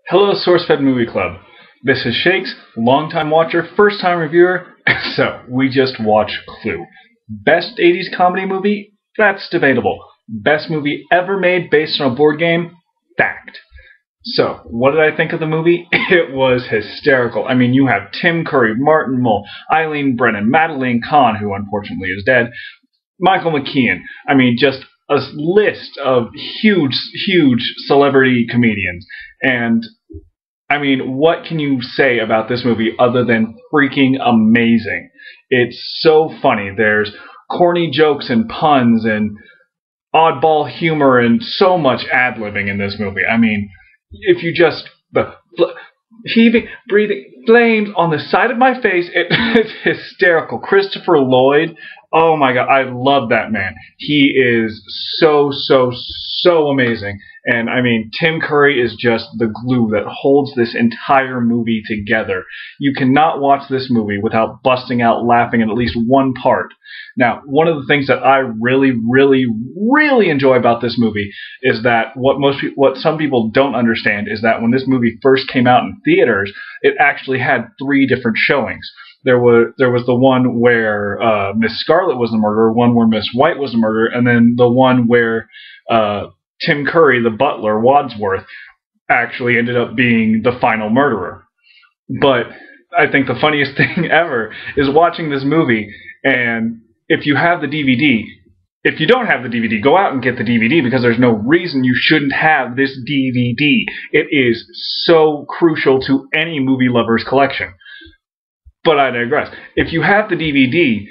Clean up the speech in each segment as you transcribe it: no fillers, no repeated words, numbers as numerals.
Hello, SourceFed Movie Club. This is Shakes, longtime watcher, first-time reviewer. So, we just watched Clue. Best 80s comedy movie? That's debatable. Best movie ever made based on a board game? Fact. So, what did I think of the movie? It was hysterical. I mean, you have Tim Curry, Martin Mull, Eileen Brennan, Madeline Kahn, who unfortunately is dead, Michael McKean. I mean, just a list of huge celebrity comedians. And I mean, what can you say about this movie other than freaking amazing? It's so funny. There's corny jokes and puns and oddball humor and so much ad-libbing in this movie. I mean, if you just... the heaving, breathing flames on the side of my face, it's hysterical. Christopher Lloyd, oh my god, I love that man. He is so amazing. And I mean, Tim Curry is just the glue that holds this entire movie together. You cannot watch this movie without busting out laughing at least one part. Now, one of the things that I really enjoy about this movie is that what some people don't understand is that when this movie first came out in theaters, it actually had 3 different showings. There was the one where Miss Scarlet was the murderer, one where Miss White was the murderer, and then the one where Tim Curry, the butler, Wadsworth, actually ended up being the final murderer. But I think the funniest thing ever is watching this movie, and if you have the DVD, if you don't have the DVD, go out and get the DVD, because there's no reason you shouldn't have this DVD. It is so crucial to any movie lover's collection. But I digress. If you have the DVD,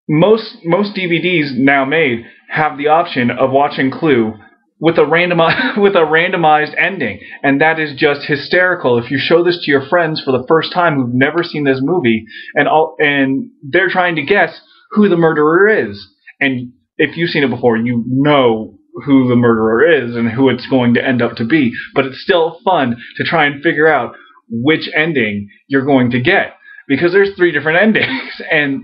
most DVDs now made have the option of watching Clue with a randomized ending, and that is just hysterical. If you show this to your friends for the first time who've never seen this movie, and they're trying to guess who the murderer is, and if you've seen it before, you know who the murderer is and who it's going to end up to be, but it's still fun to try and figure out which ending you're going to get, because there's 3 different endings. And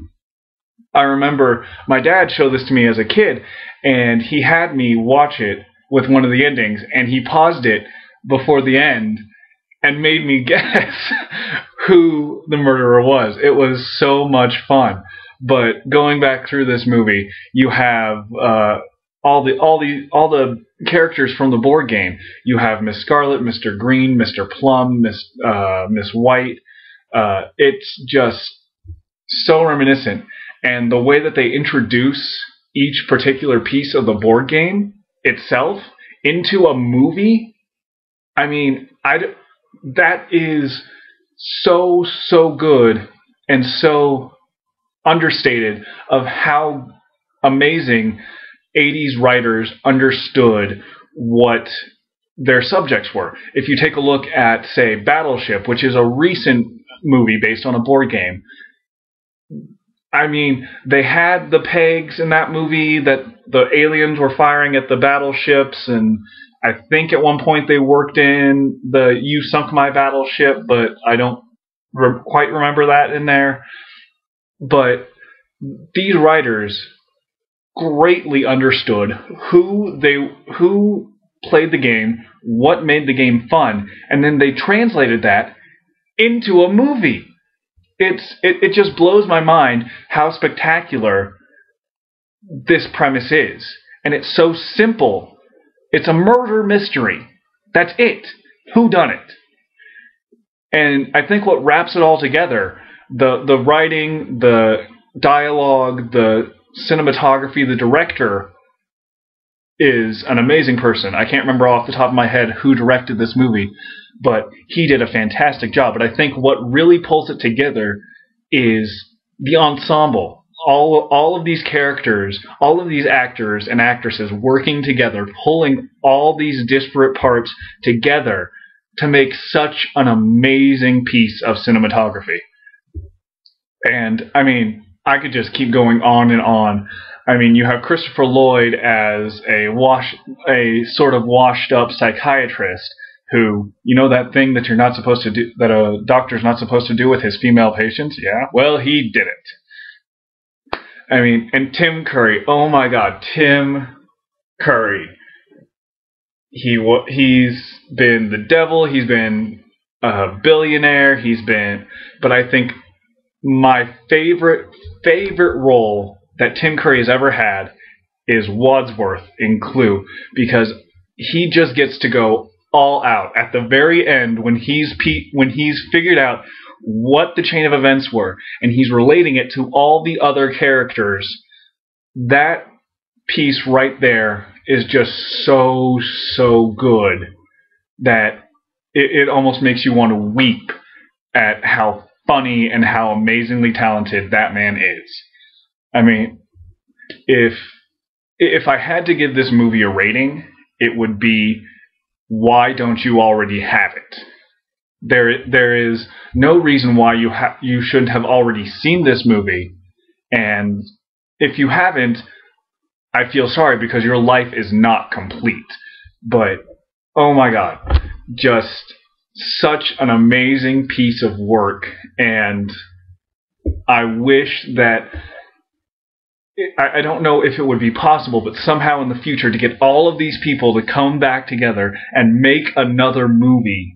I remember my dad showed this to me as a kid, and he had me watch it with one of the endings, and he paused it before the end and made me guess who the murderer was. It was so much fun. But going back through this movie, you have all the characters from the board game. You have Miss Scarlet, Mr. Green, Mr. Plum, Miss White. It's just so reminiscent. And the way that they introduce each particular piece of the board game itself into a movie, I mean, that is so good and so understated of how amazing 80s writers understood what their subjects were. If you take a look at, say, Battleship, which is a recent movie based on a board game, I mean, they had the pegs in that movie that the aliens were firing at the battleships, and I think at one point they worked in the "You Sunk My Battleship," but I don't quite remember that in there. But these writers greatly understood who played the game, what made the game fun, and then they translated that into a movie. It just blows my mind how spectacular this premise is. And it's so simple. It's a murder mystery. That's it. Whodunit. And I think what wraps it all together, the writing, the dialogue, the cinematography, the director is an amazing person. I can't remember off the top of my head who directed this movie, but he did a fantastic job. But I think what really pulls it together is the ensemble. All of these characters, all of these actors and actresses working together, pulling all these disparate parts together to make such an amazing piece of cinematography. And, I mean, I could just keep going on and on. I mean, you have Christopher Lloyd as a sort of washed up psychiatrist who, you know that thing that you're not supposed to do, that a doctor's not supposed to do with his female patients? Yeah, well, he did it. I mean, and Tim Curry, oh my god, Tim Curry. he's been the devil, he's been a billionaire, but I think my favorite role that Tim Curry has ever had is Wadsworth in Clue, because he just gets to go all out at the very end when he's figured out what the chain of events were and he's relating it to all the other characters. That piece right there is just so good that it almost makes you want to weep at how funny and how amazingly talented that man is. I mean, if I had to give this movie a rating, it would be, why don't you already have it? There is no reason why you shouldn't have already seen this movie, and if you haven't, I feel sorry because your life is not complete. But oh my god, just such an amazing piece of work, and I wish that I don't know if it would be possible, but somehow in the future to get all of these people to come back together and make another movie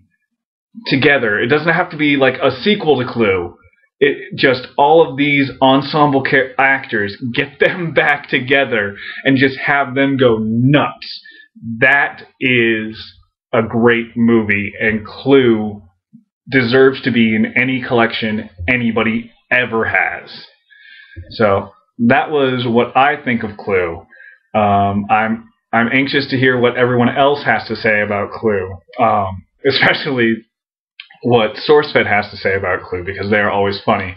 together. It doesn't have to be like a sequel to Clue. It just all of these ensemble actors, get them back together and just have them go nuts. That is a great movie, and Clue deserves to be in any collection anybody ever has. So that was what I think of Clue. I'm anxious to hear what everyone else has to say about Clue, especially what SourceFed has to say about Clue, because they're always funny.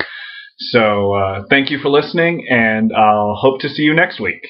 So thank you for listening, and I'll hope to see you next week.